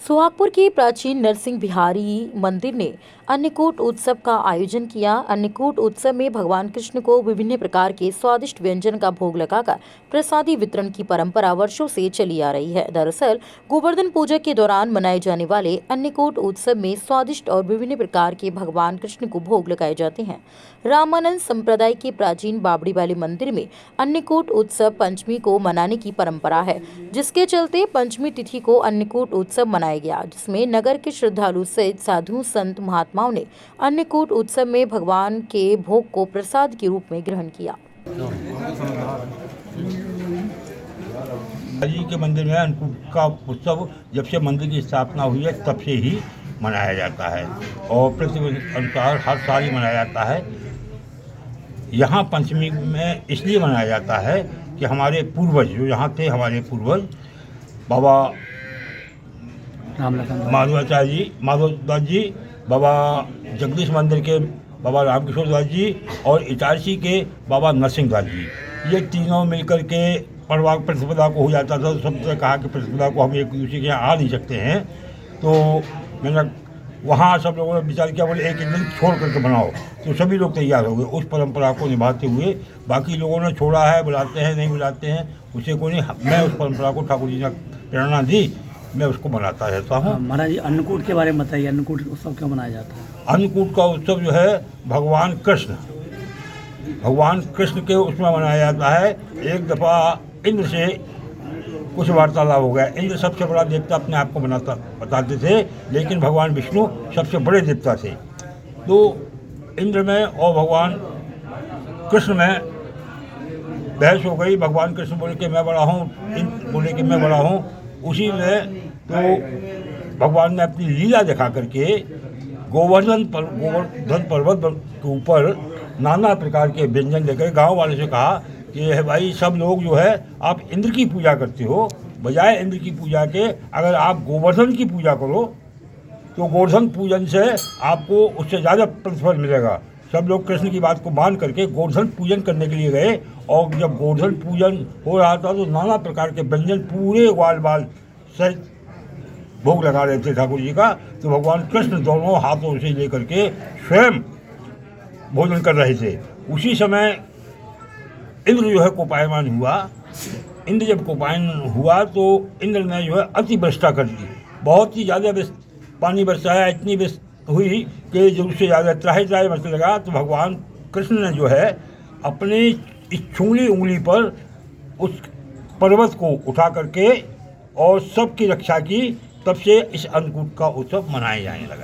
सुहागपुर के प्राचीन नरसिंह बिहारी मंदिर ने अन्नकूट उत्सव का आयोजन किया। अन्नकूट उत्सव में भगवान कृष्ण को विभिन्न प्रकार के स्वादिष्ट व्यंजन का भोग लगाकर प्रसादी वितरण की परंपरा वर्षों से चली आ रही है। दरअसल गोवर्धन पूजा के दौरान मनाए जाने वाले अन्नकूट उत्सव में स्वादिष्ट और विभिन्न प्रकार के भगवान कृष्ण को भोग लगाए जाते हैं। रामानंद संप्रदाय के प्राचीन बावड़ी वाले मंदिर में अन्नकूट उत्सव पंचमी को मनाने की परंपरा है, जिसके चलते पंचमी तिथि को अन्नकूट उत्सव मनाया गया, जिसमें नगर के श्रद्धालु सहित साधु संत महात्माओं ने अन्नकूट उत्सव में भगवान के भोग को प्रसाद के रूप में ग्रहण किया। जी के मंदिर में अन्नकूट का उत्सव जब से मंदिर की स्थापना हुई है तब से ही मनाया जाता है और प्रतिवर्ष अनुसार हर साल ही मनाया जाता है। यहाँ पंचमी में इसलिए मनाया जाता है कि हमारे पूर्वज जो यहाँ थे, हमारे पूर्वज बाबा माधवदास जी, बाबा जगदीश मंदिर के बाबा रामकिशोर दास जी और इटारसी के बाबा नरसिंह दास जी, ये तीनों मिलकर के परिवार प्रतिस्पर्धा को हो जाता था। तो सबसे कहा कि प्रतिस्पर्धा को हम एक दूसरे के यहाँ आ नहीं सकते हैं, तो मैंने वहाँ सब लोगों ने विचार किया, बोले एक दिन छोड़ करके बनाओ। तो सभी लोग तैयार हो गए। उस परंपरा को निभाते हुए बाकी लोगों ने छोड़ा है, बुलाते हैं नहीं बुलाते हैं उसे कोई नहीं, मैं उस परंपरा को ठाकुर जी ने प्रेरणा दी, मैं उसको मनाता रहता हूँ। महाराज जी, अन्नकूट के बारे में बताइए, अन्नकूट उत्सव क्यों मनाया जाता है? अन्नकूट का उत्सव जो है भगवान कृष्ण के उसमें मनाया जाता है। एक दफ़ा इंद्र से कुछ वार्तालाप हो गया। इंद्र सबसे बड़ा देवता अपने आप को बताते थे, लेकिन भगवान विष्णु सबसे बड़े देवता थे। तो इंद्र में और भगवान कृष्ण में बहस हो गई। भगवान कृष्ण बोले कि मैं बड़ा हूँ, इंद्र बोले कि मैं बड़ा हूँ। उसी में तो भगवान ने अपनी लीला दिखा करके गोवर्धन पर्वत के ऊपर नाना प्रकार के व्यंजन लेकर गांव वाले से कहा कि है भाई, सब लोग जो है आप इंद्र की पूजा करते हो, बजाय इंद्र की पूजा के अगर आप गोवर्धन की पूजा करो तो गोवर्धन पूजन से आपको उससे ज़्यादा प्रतिफल मिलेगा। सब लोग कृष्ण की बात को मान करके गोवर्धन पूजन करने के लिए गए और जब गोवर्धन पूजन हो रहा था तो नाना प्रकार के व्यंजन पूरे ग्वाल बाल सहित भोग लगा रहे थे ठाकुर जी का। तो भगवान कृष्ण दोनों हाथों से लेकर के स्वयं भोजन कर रहे थे। उसी समय इंद्र जो है कोपायमान हुआ। इंद्र जब कोपायन हुआ तो इंद्र ने जो है अति वर्षा कर दी, बहुत ही ज़्यादा पानी बरसाया। इतनी हुई कि जब उससे ज़्यादा त्राही बरसने लगा। तो भगवान कृष्ण ने जो है अपनी इस छुंगली उंगली पर उस पर्वत को उठा करके और सबकी रक्षा की। तब से इस अन्नकूट का उत्सव मनाया जाने लगा।